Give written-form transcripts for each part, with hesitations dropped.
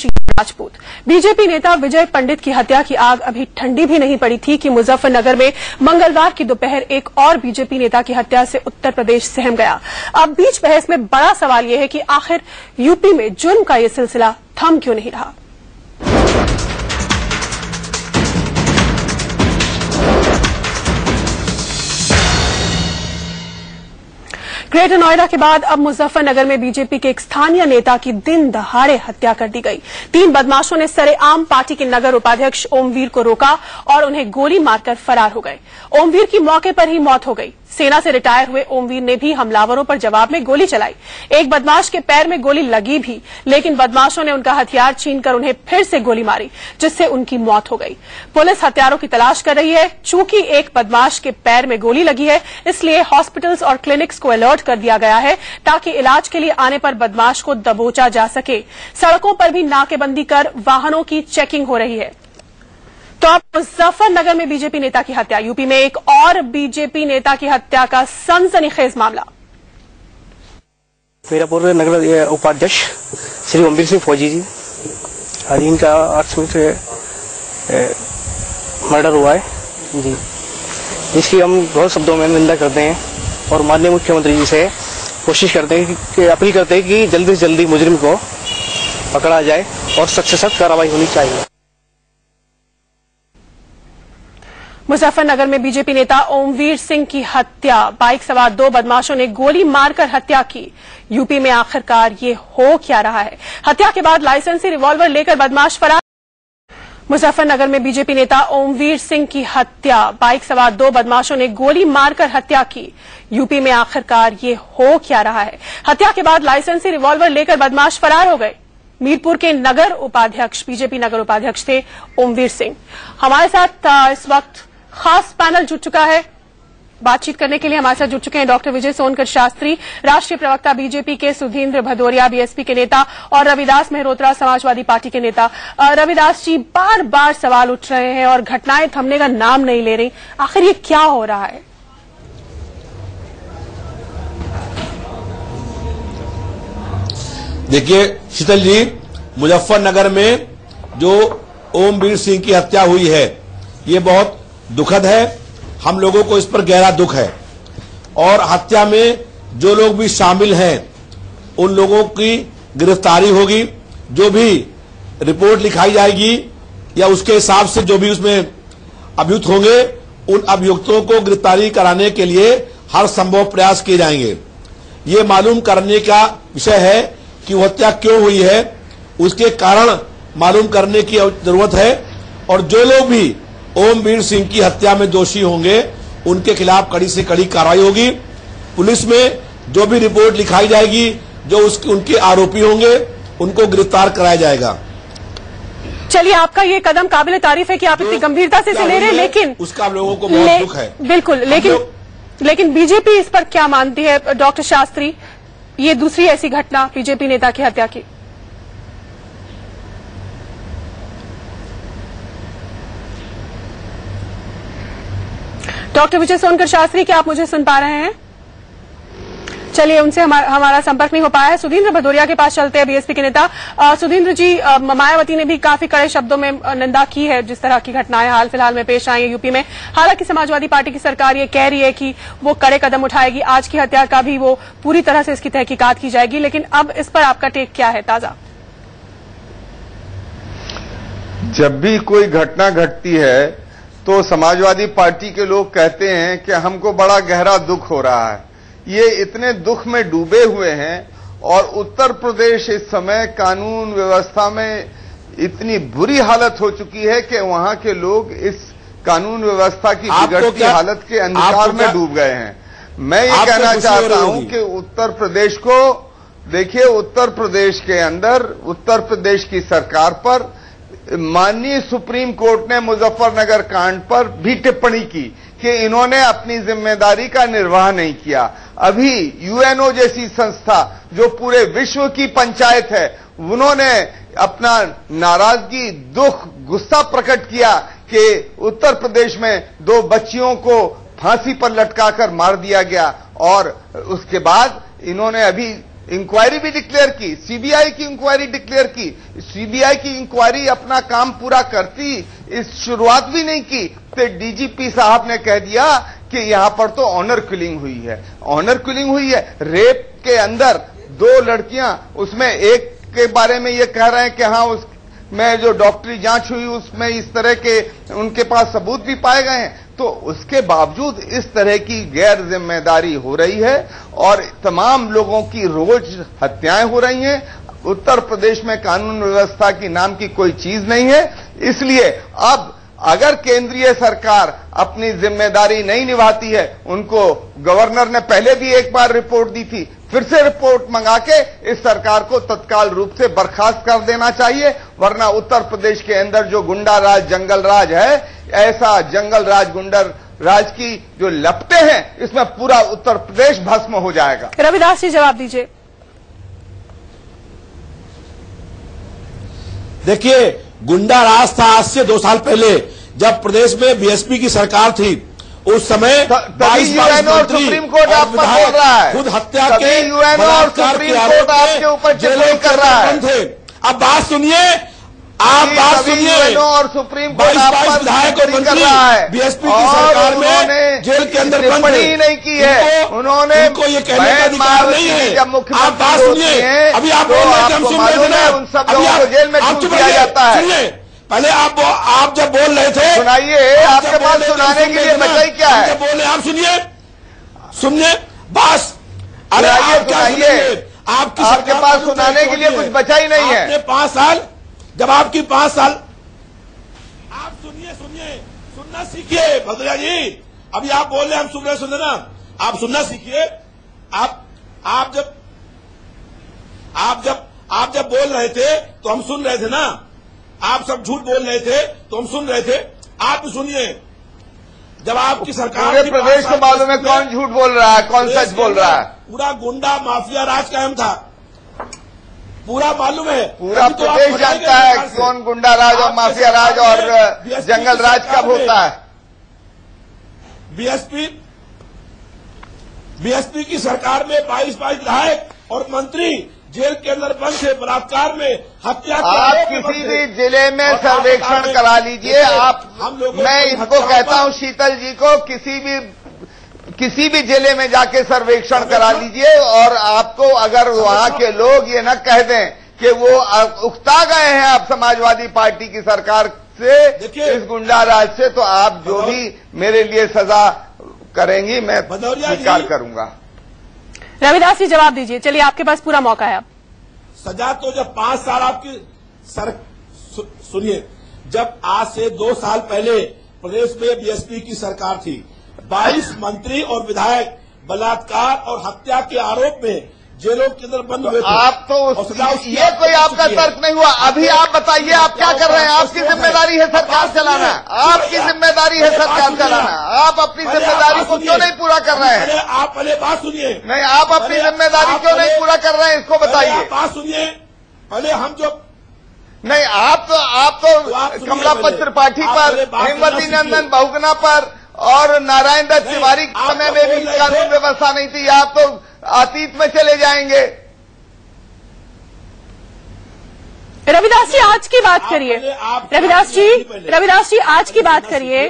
Rajput. BJP नेता विजय पंडित की हत्या की आग अभी ठंडी भी नहीं पड़ी थी कि मुजफ्फरनगर में मंगलवार की दोपहर एक और बीजेपी नेता की हत्या से उत्तर प्रदेश सहम गया। अब बीच बहस में बड़ा सवाल यह है कि आखिर यूपी में जुर्म का यह सिलसिला थम क्यों नहीं रहा। ग्रेटर नोएडा के बाद अब मुजफ्फरनगर में बीजेपी के एक स्थानीय नेता की दिन दहाड़े हत्या कर दी गई। 3 बदमाशों ने सरेआम पार्टी के नगर उपाध्यक्ष ओमवीर को रोका और उन्हें गोली मारकर फरार हो गए। ओमवीर की मौके पर ही मौत हो गई। सेना से रिटायर हुए ओमवीर ने भी हमलावरों पर जवाब में गोली चलाई। एक बदमाश के पैर में गोली लगी भी, लेकिन बदमाशों ने उनका हथियार छीनकर उन्हें फिर से गोली मारी, जिससे उनकी मौत हो गई। पुलिस हत्यारों की तलाश कर रही है। चूंकि एक बदमाश के पैर में गोली लगी है, इसलिए हॉस्पिटल्स और क्लिनिक्स को अलर्ट कर दिया गया है ताकि इलाज के लिए आने पर बदमाश को दबोचा जा सके। सड़कों पर भी नाकेबंदी कर वाहनों की चेकिंग हो रही है। तो अब मुजफ्फरनगर में बीजेपी नेता की हत्या, यूपी में एक और बीजेपी नेता की हत्या का सनसनीखेज मामला। मीरापुर नगर उपाध्यक्ष श्री ओमवीर सिंह फौजी जी, आज इनका आकस्मिक मर्डर हुआ है जी, जिसकी हम बहुत शब्दों में निंदा करते हैं और माननीय मुख्यमंत्री जी से कोशिश करते हैं कि अपील करते हैं कि जल्दी से जल्दी मुजरिम को पकड़ा जाए और सख्त से सख्त कार्रवाई होनी चाहिए। मुजफ्फरनगर में बीजेपी नेता ओमवीर सिंह की हत्या, बाइक सवार 2 बदमाशों ने गोली मारकर हत्या की। यूपी में आखिरकार ये हो क्या रहा है? हत्या के बाद लाइसेंसी रिवॉल्वर लेकर बदमाश फरार। मुजफ्फरनगर में बीजेपी नेता ओमवीर सिंह की हत्या, बाइक सवार 2 बदमाशों ने गोली मारकर हत्या की। यूपी में आखिरकार ये हो क्या रहा है? हत्या के बाद लाइसेंसी रिवॉल्वर लेकर बदमाश फरार हो गए। मीरपुर के नगर उपाध्यक्ष, बीजेपी नगर उपाध्यक्ष थे ओमवीर सिंह। हमारे साथ इस वक्त खास पैनल जुट चुका है। बातचीत करने के लिए हमारे साथ जुट चुके हैं डॉक्टर विजय सोनकर शास्त्री, राष्ट्रीय प्रवक्ता बीजेपी के, सुधींद्र भदौरिया बीएसपी के नेता और रविदास मेहरोत्रा समाजवादी पार्टी के नेता। रविदास जी, बार बार सवाल उठ रहे हैं और घटनाएं थमने का नाम नहीं ले रही। आखिर ये क्या हो रहा है? देखिए शीतल जी, मुजफ्फरनगर में जो ओमवीर सिंह की हत्या हुई है ये बहुत दुखद है। हम लोगों को इस पर गहरा दुख है और हत्या में जो लोग भी शामिल हैं उन लोगों की गिरफ्तारी होगी। जो भी रिपोर्ट लिखाई जाएगी या उसके हिसाब से जो भी उसमें अभियुक्त होंगे उन अभियुक्तों को गिरफ्तारी कराने के लिए हर संभव प्रयास किए जाएंगे। ये मालूम करने का विषय है कि वो हत्या क्यों हुई है, उसके कारण मालूम करने की जरूरत है और जो लोग भी ओमवीर सिंह की हत्या में दोषी होंगे उनके खिलाफ कड़ी से कड़ी कार्रवाई होगी। पुलिस में जो भी रिपोर्ट लिखाई जाएगी, जो उनके आरोपी होंगे उनको गिरफ्तार कराया जाएगा। चलिए, आपका ये कदम काबिल तारीफ है कि आप इतनी गंभीरता से ले रहे हैं, लेकिन उसका हम लोगों को बहुत दुख है। बिल्कुल, लेकिन बीजेपी इस पर क्या मानती है? डॉक्टर शास्त्री, ये दूसरी ऐसी घटना बीजेपी नेता की हत्या की। डॉक्टर विजय सोनकर शास्त्री, क्या आप मुझे सुन पा रहे हैं? चलिए, उनसे हमारा संपर्क नहीं हो पाया है। सुधींद्र भदौरिया के पास चलते हैं, बीएसपी के नेता। सुधींद्र जी, मायावती ने भी काफी कड़े शब्दों में निंदा की है जिस तरह की घटनाएं हाल फिलहाल में पेश आई है यूपी में। हालांकि समाजवादी पार्टी की सरकार ये कह रही है कि वो कड़े कदम उठाएगी, आज की हत्या का भी वो पूरी तरह से इसकी तहकीकात की जाएगी। लेकिन अब इस पर आपका टेक क्या है ताजा? जब भी कोई घटना घटती है तो समाजवादी पार्टी के लोग कहते हैं कि हमको बड़ा गहरा दुख हो रहा है। ये इतने दुख में डूबे हुए हैं और उत्तर प्रदेश इस समय कानून व्यवस्था में इतनी बुरी हालत हो चुकी है कि वहां के लोग इस कानून व्यवस्था की बिगड़ती हालत के अंधकार में डूब गए हैं। मैं ये कहना चाहता हूं कि उत्तर प्रदेश को देखिए, उत्तर प्रदेश के अंदर उत्तर प्रदेश की सरकार पर माननीय सुप्रीम कोर्ट ने मुजफ्फरनगर कांड पर भी टिप्पणी की कि इन्होंने अपनी जिम्मेदारी का निर्वाह नहीं किया। अभी यूएनओ जैसी संस्था जो पूरे विश्व की पंचायत है, उन्होंने अपना नाराजगी, दुख, गुस्सा प्रकट किया कि उत्तर प्रदेश में 2 बच्चियों को फांसी पर लटकाकर मार दिया गया और उसके बाद इन्होंने अभी इंक्वायरी भी डिक्लेयर की, सीबीआई की इंक्वायरी डिक्लेयर की। सीबीआई की इंक्वायरी अपना काम पूरा करती, इस शुरुआत भी नहीं की तो डीजीपी साहब ने कह दिया कि यहां पर तो ऑनर किलिंग हुई है। ऑनर किलिंग हुई है, रेप के अंदर 2 लड़कियां, उसमें एक के बारे में ये कह रहे हैं कि हाँ उसमें जो डॉक्टरी जांच हुई उसमें इस तरह के उनके पास सबूत भी पाए गए हैं। तो उसके बावजूद इस तरह की गैर जिम्मेदारी हो रही है और तमाम लोगों की रोज हत्याएं हो रही हैं। उत्तर प्रदेश में कानून व्यवस्था की नाम की कोई चीज नहीं है। इसलिए अब अगर केंद्रीय सरकार अपनी जिम्मेदारी नहीं निभाती है, उनको गवर्नर ने पहले भी एक बार रिपोर्ट दी थी, फिर से रिपोर्ट मंगा के इस सरकार को तत्काल रूप से बर्खास्त कर देना चाहिए, वरना उत्तर प्रदेश के अंदर जो गुंडा राज, जंगल राज है, ऐसा जंगल राज, गुंडा राज की जो लपटें हैं, इसमें पूरा उत्तर प्रदेश भस्म हो जाएगा। रविदास जी जवाब दीजिए। देखिए, गुंडा राज था आज से 2 साल पहले, जब प्रदेश में बीएसपी की सरकार थी। उस समय 22 यूएन और सुप्रीम कोर्ट आप पर बोल रहा है, खुद हत्या के यूएन और सुप्रीम कोर्ट आपके ऊपर टिप्पणी कर रहा है। अब बात सुनिए, आप बात सुनिए, और सुप्रीम कोर्ट 22 विधायक और मंत्री बीएसपी की सरकार में जेल के अंदर बंद टिप्पणी नहीं की है। उन्होंने उनको ये कहने का अधिकार नहीं है। आप बात सुनिए, अभी आप बोल रहे थे, हम सुन रहे थे ना, उन सब लोगों को जेल में ठूस दिया जाता है। सुनिए, पहले आप जब बोल रहे थे, सुनाइए, आपके पास सुनाने के लिए बचा ही क्या है? बोले आप सुनिए बस। अरे सुनाइए, आपके पास सुनाने के लिए कुछ बचा ही नहीं है। 5 साल, जब आपकी 5 साल, आप सुनिए, सुनना सीखिए भद्रा जी। अभी आप बोल रहे हम सुन रहे, सुनना, आप सुनना सीखिए। आप जब बोल रहे थे तो हम सुन रहे थे ना। आप सब झूठ बोल रहे थे तो हम सुन रहे थे। आप सुनिए, जब आपकी सरकार, पूरे प्रदेश को मालूम है कौन झूठ बोल रहा है, कौन सच बोल रहा है। पूरा गुंडा माफिया राज कायम था, पूरा मालूम है। पूरा प्रदेश जानता है कौन गुंडा राज और माफिया राज और जंगल राज कब होता है। बीएसपी की सरकार में 22 विधायक और मंत्री जेल के अंदर बंद थे, बलात्कार में, हत्या के। आप किसी भी जिले में सर्वेक्षण करा लीजिए। मैं इनको कहता हूं शीतल जी को, किसी भी जिले में जाके सर्वेक्षण करा लीजिए और आपको अगर वहां के लोग ये न कह दें कि वो उकता गए हैं अब समाजवादी पार्टी की सरकार से, इस गुंडा राज से, तो आप जो भी मेरे लिए सजा करेंगी मैं स्वीकार करूंगा। रविदास जी जवाब दीजिए। चलिए, आपके पास पूरा मौका है अब। सजा तो जब 5 साल आपकी सुनिए, जब आज से 2 साल पहले प्रदेश में बीएसपी की सरकार थी, 22 मंत्री और विधायक बलात्कार और हत्या के आरोप में जेलों के अंदर बंद हुए थे। आप तो ये कोई आपका तर्क नहीं हुआ। अभी आप बताइए, आप क्या कर रहे हैं? आपकी जिम्मेदारी है सरकार चलाना, आपकी जिम्मेदारी है सरकार चलाना। आप अपनी जिम्मेदारी को क्यों नहीं पूरा कर रहे हैं? आप पहले बात सुनिए। नहीं, आप अपनी जिम्मेदारी क्यों नहीं पूरा कर रहे हैं, इसको बताइए। बात सुनिए पहले। हम जो नहीं, आप तो कमलापत त्रिपाठी पर, हेमवती नंदन बहुगुणा पर और नारायण दत्त तिवारी के समय में भी कानून व्यवस्था नहीं थी। आप तो अतीत में चले जाएंगे। रविदास जी आज की बात करिए। रविदास जी आज की बात करिए।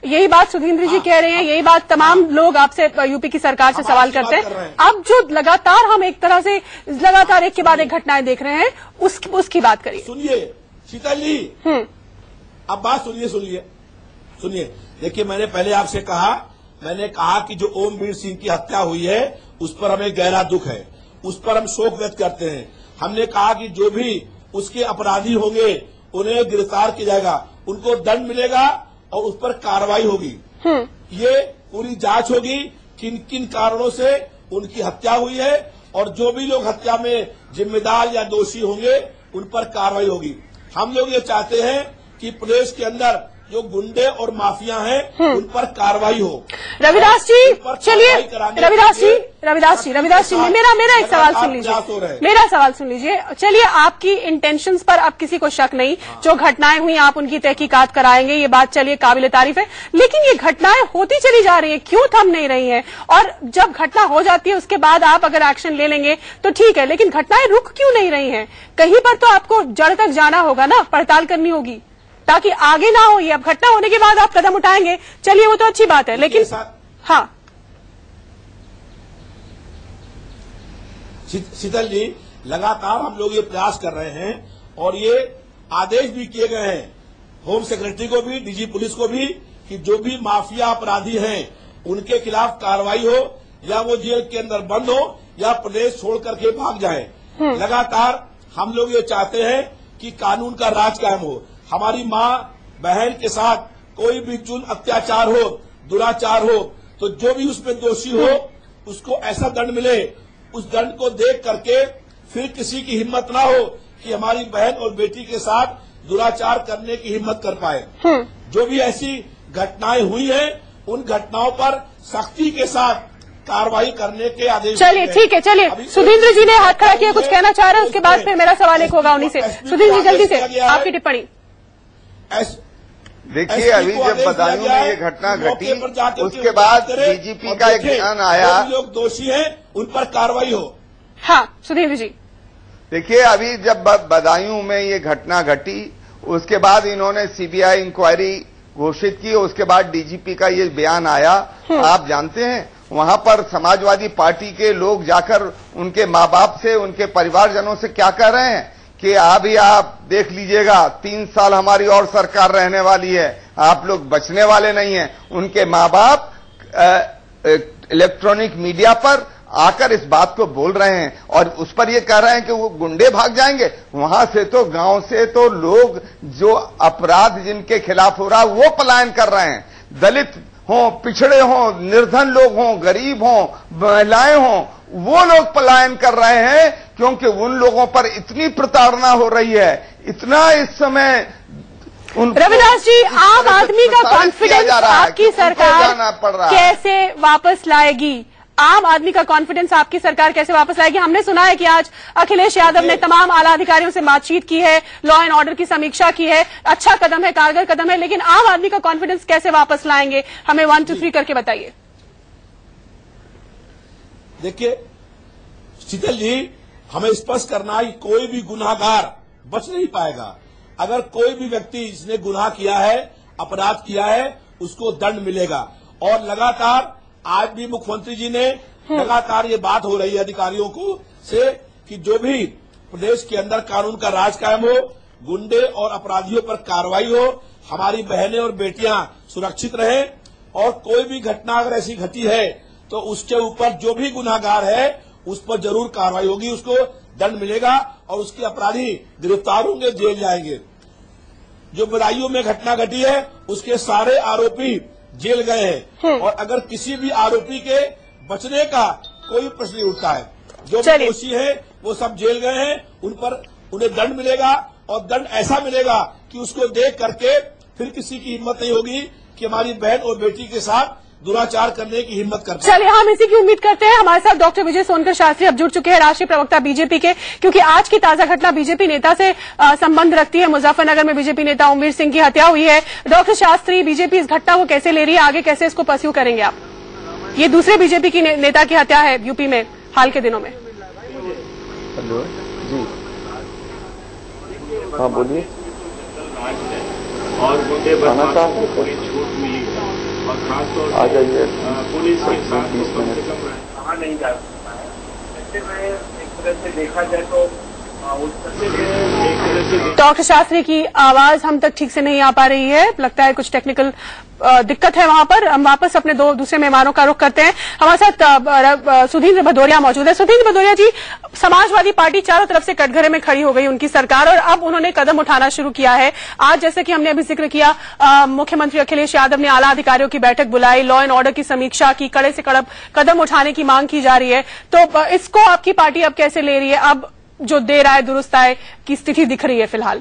यही बात सुधींद्र जी कह रहे हैं, यही बात तमाम लोग आपसे यूपी की सरकार से सवाल करते हैं। अब जो लगातार हम एक तरह से लगातार एक के बाद एक घटनाएं देख रहे हैं, उसकी बात करिए। सुनिए शीतल जी, अब बात सुनिए। देखिए, मैंने पहले आपसे कहा, मैंने कहा कि जो ओमवीर सिंह की हत्या हुई है उस पर हमें गहरा दुख है, उस पर हम शोक व्यक्त करते हैं। हमने कहा कि जो भी उसके अपराधी होंगे उन्हें गिरफ्तार किया जाएगा, उनको दंड मिलेगा और उस पर कार्रवाई होगी। ये पूरी जांच होगी किन किन कारणों से उनकी हत्या हुई है और जो भी लोग हत्या में जिम्मेदार या दोषी होंगे उन पर कार्रवाई होगी। हम लोग ये चाहते हैं कि प्रदेश के अंदर जो गुंडे और माफिया हैं उन पर कार्रवाई हो। रविदास जी चलिए, रविदास जी मेरा एक सवाल सुन लीजिए, मेरा सवाल सुन लीजिए। चलिए, आपकी इंटेंशंस पर अब किसी को शक नहीं, जो घटनाएं हुई आप उनकी तहकीकात कराएंगे, ये बात चलिए काबिले तारीफ है, लेकिन ये घटनाएं होती चली जा रही है, क्यों थम नहीं रही है? और जब घटना हो जाती है उसके बाद आप अगर एक्शन ले लेंगे तो ठीक है, लेकिन घटनाएं रुक क्यों नहीं रही हैं? कहीं पर तो आपको जड़ तक जाना होगा ना, पड़ताल करनी होगी ताकि आगे ना हो ये। अब घटना होने के बाद आप कदम उठाएंगे, चलिए वो तो अच्छी बात है, लेकिन हाँ शीतल जी, लगातार हम लोग ये प्रयास कर रहे हैं और ये आदेश भी किए गए हैं होम सेक्रेटरी को भी, डीजी पुलिस को भी, कि जो भी माफिया अपराधी हैं उनके खिलाफ कार्रवाई हो, या वो जेल के अंदर बंद हो या प्रदेश छोड़ करके भाग जाए। लगातार हम लोग ये चाहते हैं कि कानून का राज कायम हो। हमारी माँ बहन के साथ कोई भी जुल्म, अत्याचार हो, दुराचार हो, तो जो भी उसमें दोषी हो उसको ऐसा दंड मिले, उस दंड को देख करके फिर किसी की हिम्मत ना हो कि हमारी बहन और बेटी के साथ दुराचार करने की हिम्मत कर पाए। जो भी ऐसी घटनाएं हुई हैं उन घटनाओं पर सख्ती के साथ कार्रवाई करने के आदेश। चलिए ठीक है, चलिए सुधींद्र जी ने हाथ खड़ा किया, कुछ कहना चाह रहे हैं, उसके बाद फिर मेरा सवाल एक होगा उन्हीं से। सुधींद्र जी जल्दी से आपकी टिप्पणी। देखिए, अभी जब बदायूं में ये घटना घटी उसके बाद डीजीपी का एक बयान आया, लोग दोषी हैं उन पर कार्रवाई हो। हाँ सुधींद्र जी, देखिए, अभी जब बदायूं में ये घटना घटी उसके बाद इन्होंने सीबीआई इंक्वायरी घोषित की, उसके बाद डीजीपी का ये बयान आया। आप जानते हैं वहां पर समाजवादी पार्टी के लोग जाकर उनके माँ बाप से, उनके परिवारजनों से क्या कह रहे हैं कि अभी आप देख लीजिएगा 3 साल हमारी और सरकार रहने वाली है, आप लोग बचने वाले नहीं हैं। उनके माँ बाप इलेक्ट्रॉनिक मीडिया पर आकर इस बात को बोल रहे हैं और उस पर ये कह रहे हैं कि वो गुंडे भाग जाएंगे। वहां से तो, गांव से तो लोग जो अपराध जिनके खिलाफ हो रहा है वो पलायन कर रहे हैं। दलित हों, पिछड़े हों, निर्धन लोग हों, गरीब हों, महिलाएं हों, वो लोग पलायन कर रहे हैं क्योंकि उन लोगों पर इतनी प्रताड़ना हो रही है, इतना इस समय रविदास जी, आम आदमी का कॉन्फिडेंस आपकी सरकार कैसे वापस लाएगी? आम आदमी का कॉन्फिडेंस आपकी सरकार कैसे वापस लाएगी? हमने सुना है कि आज अखिलेश यादव ने तमाम आला अधिकारियों से बातचीत की है, लॉ एंड ऑर्डर की समीक्षा की है, अच्छा कदम है, कारगर कदम है, लेकिन आम आदमी का कॉन्फिडेंस कैसे वापस लाएंगे? हमें 1 2 3 करके बताइए। देखिए शीतल जी, हमें स्पष्ट करना है कि कोई भी गुनाहगार बच नहीं पाएगा। अगर कोई भी व्यक्ति जिसने गुनाह किया है, अपराध किया है, उसको दंड मिलेगा। और लगातार आज भी मुख्यमंत्री जी ने लगातार ये बात हो रही है अधिकारियों को से कि जो भी प्रदेश के अंदर कानून का राज कायम हो, गुंडे और अपराधियों पर कार्रवाई हो, हमारी बहनें और बेटियां सुरक्षित रहें, और कोई भी घटना अगर ऐसी घटी है तो उसके ऊपर जो भी गुनाहगार है उस पर जरूर कार्रवाई होगी, उसको दंड मिलेगा और उसके अपराधी गिरफ्तार होंगे, जेल जाएंगे। जो बदायूं में घटना घटी है उसके सारे आरोपी जेल गए हैं और अगर किसी भी आरोपी के बचने का कोई प्रश्न नहीं उठता है। जो भी दोषी है वो सब जेल गए हैं, उन पर उन्हें दंड मिलेगा और दंड ऐसा मिलेगा कि उसको देख करके फिर किसी की हिम्मत नहीं होगी कि हमारी बहन और बेटी के साथ दुराचार करने की हिम्मत करते हैं। चलिए, हम इसी की उम्मीद करते हैं। हमारे साथ डॉक्टर विजय सोनकर शास्त्री अब जुड़ चुके हैं, राष्ट्रीय प्रवक्ता बीजेपी के, क्योंकि आज की ताजा घटना बीजेपी नेता से संबंध रखती है। मुजफ्फरनगर में बीजेपी नेता ओमवीर सिंह की हत्या हुई है। डॉक्टर शास्त्री, बीजेपी इस घटना को कैसे ले रही है, आगे कैसे इसको परस्यू करेंगे आप? ये दूसरे बीजेपी की नेता की हत्या है यूपी में हाल के दिनों में। हेलो जी, हाँ बोलिए। और गुंडे बदमाशों को पूरी छूट मिली है और खासतौर से पुलिस के साथ कम से कम कहाँ नहीं जा सकता है। ऐसे में एक तरह से देखा जाए तो डॉक्टर शास्त्री की आवाज हम तक ठीक से नहीं आ पा रही है, लगता है कुछ टेक्निकल दिक्कत है वहां पर। हम वापस अपने दूसरे मेहमानों का रुख करते हैं। हमारे साथ सुधींद्र भदौरिया मौजूद है। सुधींद्र भदौरिया जी, समाजवादी पार्टी चारों तरफ से कटघरे में खड़ी हो गई उनकी सरकार, और अब उन्होंने कदम उठाना शुरू किया है। आज जैसे कि हमने अभी जिक्र किया, मुख्यमंत्री अखिलेश यादव ने आला अधिकारियों की बैठक बुलाई, लॉ एंड ऑर्डर की समीक्षा की, कड़े से कड़क कदम उठाने की मांग की जा रही है। तो इसको आपकी पार्टी अब कैसे ले रही है? अब जो देर आए दुरुस्त आए की स्थिति दिख रही है फिलहाल।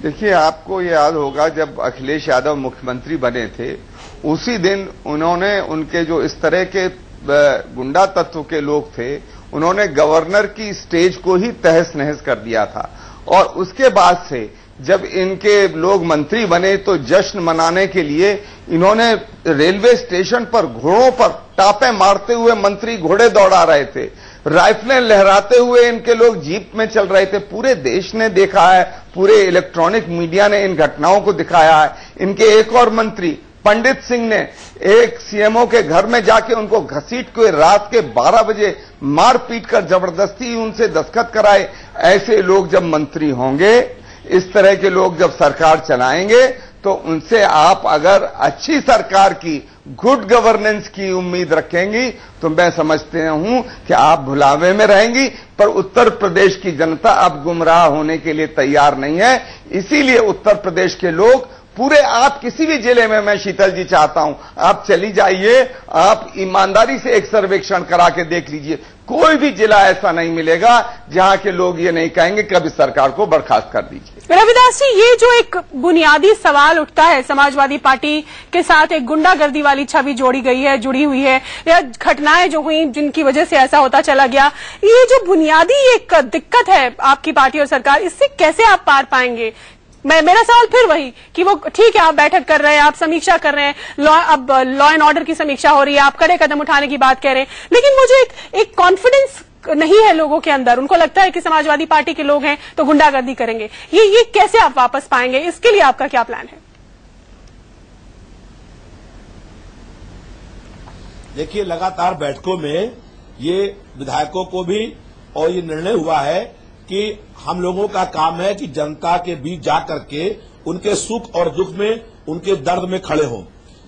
देखिए, आपको याद होगा जब अखिलेश यादव मुख्यमंत्री बने थे, उसी दिन उन्होंने उनके जो इस तरह के गुंडा तत्व के लोग थे, उन्होंने गवर्नर की स्टेज को ही तहस नहस कर दिया था। और उसके बाद से जब इनके लोग मंत्री बने तो जश्न मनाने के लिए इन्होंने रेलवे स्टेशन पर घोड़ों पर टापे मारते हुए मंत्री घोड़े दौड़ा रहे थे, राइफलें लहराते हुए इनके लोग जीप में चल रहे थे। पूरे देश ने देखा है, पूरे इलेक्ट्रॉनिक मीडिया ने इन घटनाओं को दिखाया है। इनके एक और मंत्री पंडित सिंह ने एक सीएमओ के घर में जाके उनको घसीट के रात के 12 बजे मार पीट कर जबरदस्ती उनसे दस्तखत कराए। ऐसे लोग जब मंत्री होंगे, इस तरह के लोग जब सरकार चलाएंगे, तो उनसे आप अगर अच्छी सरकार की, गुड गवर्नेंस की उम्मीद रखेंगी तो मैं समझते हूं कि आप भुलावे में रहेंगी। पर उत्तर प्रदेश की जनता अब गुमराह होने के लिए तैयार नहीं है। इसीलिए उत्तर प्रदेश के लोग पूरे, आप किसी भी जिले में, मैं शीतल जी चाहता हूं आप चली जाइए, आप ईमानदारी से एक सर्वेक्षण करा के देख लीजिए, कोई भी जिला ऐसा नहीं मिलेगा जहां के लोग ये नहीं कहेंगे कि अभी सरकार को बर्खास्त कर दीजिए। रविदास जी, ये जो एक बुनियादी सवाल उठता है, समाजवादी पार्टी के साथ एक गुंडागर्दी वाली छवि जुड़ी हुई है, या घटनाएं जो हुई जिनकी वजह से ऐसा होता चला गया, ये जो बुनियादी एक दिक्कत है आपकी पार्टी और सरकार, इससे कैसे आप पार पाएंगे? मेरा सवाल फिर वही कि वो ठीक है, आप बैठक कर रहे हैं, आप समीक्षा कर रहे हैं, अब लॉ एंड ऑर्डर की समीक्षा हो रही है, आप कड़े कदम उठाने की बात कह रहे हैं, लेकिन मुझे एक कॉन्फिडेंस नहीं है लोगों के अंदर। उनको लगता है कि समाजवादी पार्टी के लोग हैं तो गुंडागर्दी करेंगे। ये कैसे आप वापस पाएंगे? इसके लिए आपका क्या प्लान है? देखिए, लगातार बैठकों में ये विधायकों को भी और ये निर्णय हुआ है कि हम लोगों का काम है कि जनता के बीच जा करके उनके सुख और दुख में, उनके दर्द में खड़े हों।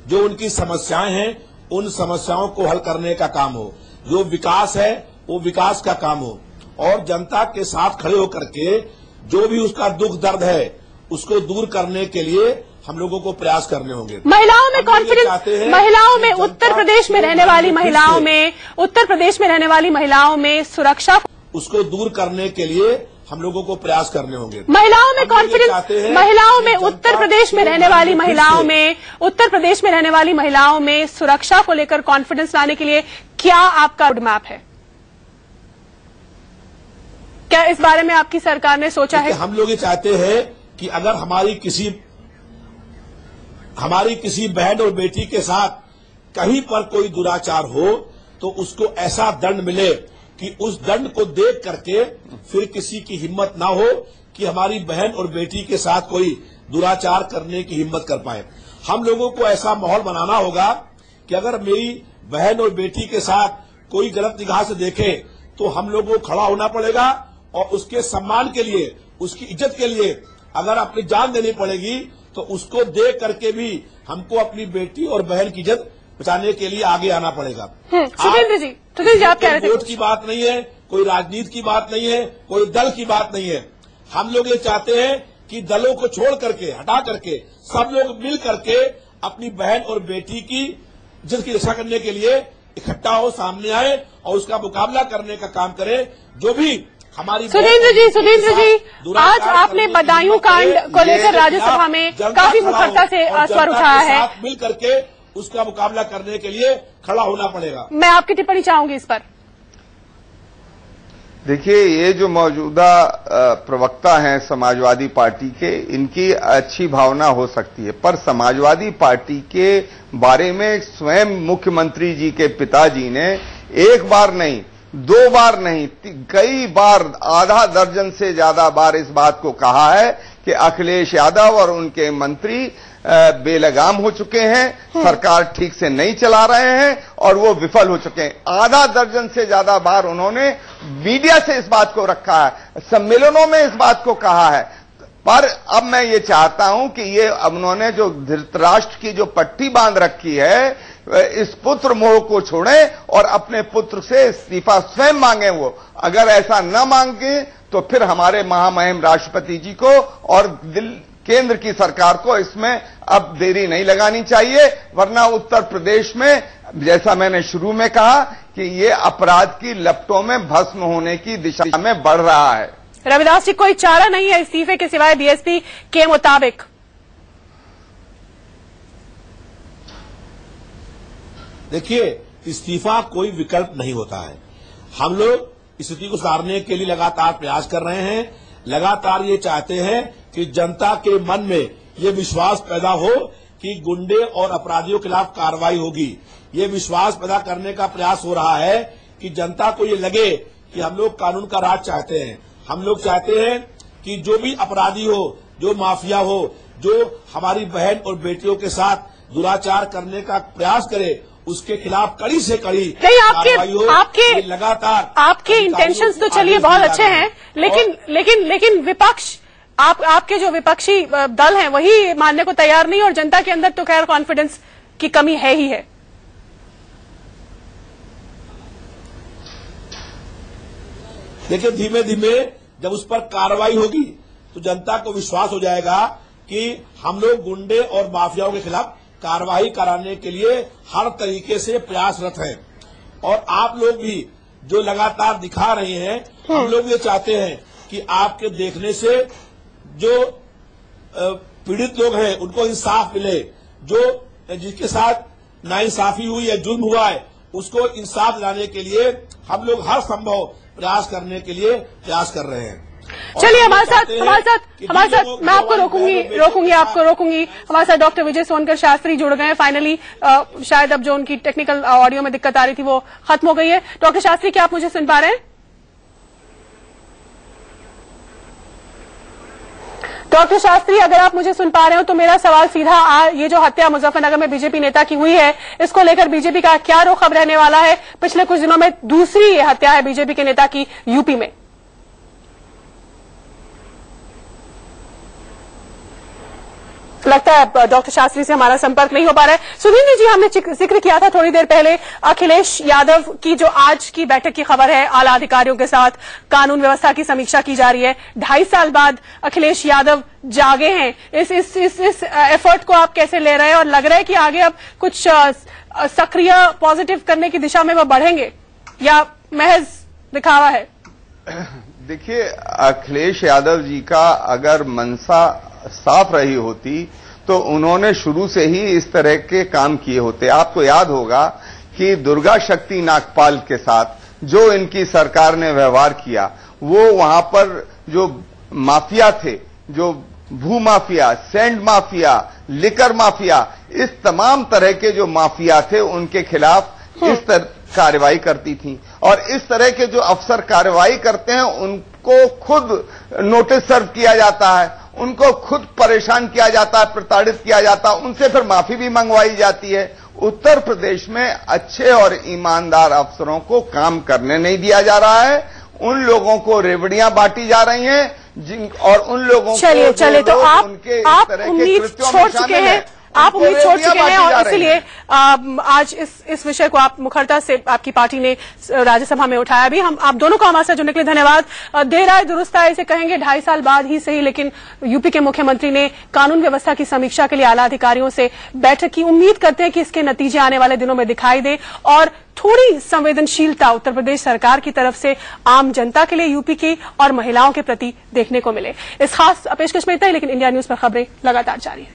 जो उनकी समस्याएं हैं, उन समस्याओं को हल करने का काम हो। जो विकास है, वो विकास का काम हो। और जनता के साथ खड़े होकर के जो भी उसका दुख दर्द है, उसको दूर करने के लिए हम लोगों को प्रयास करने होंगे। महिलाओं में कॉन्फिडेंस, महिलाओं में, उत्तर प्रदेश में रहने वाली महिलाओं में, उत्तर प्रदेश में रहने वाली महिलाओं में सुरक्षा, उसको दूर करने के लिए हम लोगों को प्रयास करने होंगे। महिलाओं में कॉन्फिडेंस, महिलाओं में, उत्तर प्रदेश में रहने वाली महिलाओं में, उत्तर प्रदेश में रहने वाली महिलाओं में सुरक्षा को लेकर कॉन्फिडेंस लाने के लिए क्या आपका रोड मैप है? क्या इस बारे में आपकी सरकार ने सोचा है? हम लोग ये चाहते हैं कि अगर हमारी किसी बहन और बेटी के साथ कहीं पर कोई दुराचार हो तो उसको ऐसा दंड मिले कि उस दंड को देख करके फिर किसी की हिम्मत ना हो कि हमारी बहन और बेटी के साथ कोई दुराचार करने की हिम्मत कर पाए। हम लोगों को ऐसा माहौल बनाना होगा कि अगर मेरी बहन और बेटी के साथ कोई गलत निगाह से देखे तो हम लोगों को खड़ा होना पड़ेगा और उसके सम्मान के लिए, उसकी इज्जत के लिए अगर अपनी जान देनी पड़ेगी तो उसको देख करके भी हमको अपनी बेटी और बहन की इज्जत बचाने के लिए आगे आना पड़ेगा। सुरेंद्र जी आप कह रहे थे, वोट की बात नहीं है, कोई राजनीति की बात नहीं है, कोई दल की बात नहीं है। हम लोग ये चाहते हैं कि दलों को छोड़ करके, हटा करके सब लोग मिल करके अपनी बहन और बेटी की इज्जत की रक्षा करने के लिए इकट्ठा हो, सामने आए और उसका मुकाबला करने का काम करें। जो भी हमारी सुरेंद्र जी आज आपने बदायूं कांड को लेकर राज्यसभा में काफी मुखरता से स्वर उठाया है, मिल करके उसका मुकाबला करने के लिए खड़ा होना पड़ेगा। मैं आपकी टिप्पणी चाहूंगी इस पर। देखिए, ये जो मौजूदा प्रवक्ता हैं समाजवादी पार्टी के, इनकी अच्छी भावना हो सकती है, पर समाजवादी पार्टी के बारे में स्वयं मुख्यमंत्री जी के पिताजी ने एक बार नहीं, 2 बार नहीं, कई बार, आधा दर्जन से ज्यादा बार इस बात को कहा है कि अखिलेश यादव और उनके मंत्री बेलगाम हो चुके हैं, सरकार ठीक से नहीं चला रहे हैं और वो विफल हो चुके हैं। आधा दर्जन से ज्यादा बार उन्होंने मीडिया से इस बात को रखा है, सम्मेलनों में इस बात को कहा है। पर अब मैं ये चाहता हूं कि ये अब उन्होंने जो धृतराष्ट्र की जो पट्टी बांध रखी है, इस पुत्र मोह को छोड़ें और अपने पुत्र से इस्तीफा स्वयं मांगे। वो अगर ऐसा न मांगे तो फिर हमारे महामहिम राष्ट्रपति जी को और केंद्र की सरकार को इसमें अब देरी नहीं लगानी चाहिए, वरना उत्तर प्रदेश में, जैसा मैंने शुरू में कहा, कि ये अपराध की लपटों में भस्म होने की दिशा में बढ़ रहा है। रविदास जी, कोई चारा नहीं है इस्तीफे के सिवाय बीएसपी के मुताबिक? देखिए, इस्तीफा कोई विकल्प नहीं होता है। हम लोग स्थिति को सुधारने के लिए लगातार प्रयास कर रहे हैं, लगातार ये चाहते हैं कि जनता के मन में ये विश्वास पैदा हो कि गुंडे और अपराधियों के खिलाफ कार्रवाई होगी। ये विश्वास पैदा करने का प्रयास हो रहा है कि जनता को ये लगे कि हम लोग कानून का राज चाहते हैं। हम लोग चाहते हैं कि जो भी अपराधी हो, जो माफिया हो, जो हमारी बहन और बेटियों के साथ दुराचार करने का प्रयास करे, उसके खिलाफ कड़ी से कड़ी कार्रवाई हो। आपके लगातार आपके इंटेंशंस तो चलिए बहुत अच्छे हैं, लेकिन विपक्ष, आपके जो विपक्षी दल हैं वही मानने को तैयार नहीं, और जनता के अंदर तो खैर कॉन्फिडेंस की कमी है ही है। देखिए, धीमे धीमे जब उस पर कार्रवाई होगी तो जनता को विश्वास हो जाएगा कि हम लोग गुंडे और माफियाओं के खिलाफ कार्रवाई कराने के लिए हर तरीके से प्रयासरत हैं। और आप लोग भी जो लगातार दिखा रहे हैं, हम लोग ये चाहते हैं कि आपके देखने से जो पीड़ित लोग हैं उनको इंसाफ मिले, जो जिसके साथ नाइंसाफी हुई है, जुल्म हुआ है, उसको इंसाफ दिलाने के लिए हम लोग हर संभव प्रयास करने के लिए प्रयास कर रहे हैं। चलिए, हमारे साथ मैं आपको रोकूंगी। हमारे साथ डॉक्टर विजय सोनकर शास्त्री जुड़ गए हैं फाइनली। शायद अब जो उनकी टेक्निकल ऑडियो में दिक्कत आ रही थी वो खत्म हो गई है। डॉक्टर शास्त्री, क्या आप मुझे सुन पा रहे हैं? डॉक्टर शास्त्री, अगर आप मुझे सुन पा रहे हो तो मेरा सवाल सीधा, ये जो हत्या मुजफ्फरनगर में बीजेपी नेता की हुई है, इसको लेकर बीजेपी का क्या रुख अब रहने वाला है? पिछले कुछ दिनों में दूसरी ये हत्या है बीजेपी के नेता की यूपी में। लगता है डॉक्टर शास्त्री से हमारा संपर्क नहीं हो पा रहा है। सुधींद्र जी, हमने जिक्र किया था थोड़ी देर पहले अखिलेश यादव की जो आज की बैठक की खबर है, आला अधिकारियों के साथ कानून व्यवस्था की समीक्षा की जा रही है। 2.5 साल बाद अखिलेश यादव जागे हैं। इस एफर्ट को आप कैसे ले रहे हैं, और लग रहा है कि आगे अब कुछ सक्रिय पॉजिटिव करने की दिशा में वो बढ़ेंगे, या महज दिखावा है? देखिए, अखिलेश यादव जी का अगर मनसा साफ रही होती तो उन्होंने शुरू से ही इस तरह के काम किए होते। आपको याद होगा कि दुर्गा शक्ति नागपाल के साथ जो इनकी सरकार ने व्यवहार किया, वो वहां पर जो माफिया थे, जो भू mafia, sand mafia, liquor mafia, इस तमाम तरह के जो माफिया थे उनके खिलाफ इस तरह कार्रवाई करती थी। और इस तरह के जो अफसर कार्रवाई करते हैं उनको खुद नोटिस सर्व किया जाता है, उनको खुद परेशान किया जाता है, प्रताड़ित किया जाता है, उनसे फिर माफी भी मंगवाई जाती है। उत्तर प्रदेश में अच्छे और ईमानदार अफसरों को काम करने नहीं दिया जा रहा है। उन लोगों को रेवड़ियां बांटी जा रही हैं और उन लोगों को चले तो आप उम्मीद छोड़ चुके हैं, और इसीलिए आज इस विषय को आप मुखरता से आपकी पार्टी ने राज्यसभा में उठाया भी। आप दोनों को हमारे साथ जुड़ने के लिए धन्यवाद। देर आए दुरुस्त आए इसे कहेंगे, 2.5 साल बाद ही सही, लेकिन यूपी के मुख्यमंत्री ने कानून व्यवस्था की समीक्षा के लिए आला अधिकारियों से बैठक की। उम्मीद करते हैं कि इसके नतीजे आने वाले दिनों में दिखाई दे और थोड़ी संवेदनशीलता उत्तर प्रदेश सरकार की तरफ से आम जनता के लिए यूपी की और महिलाओं के प्रति देखने को मिले। इस खास पेशकश में इतना ही, लेकिन इंडिया न्यूज पर खबरें लगातार जारी है।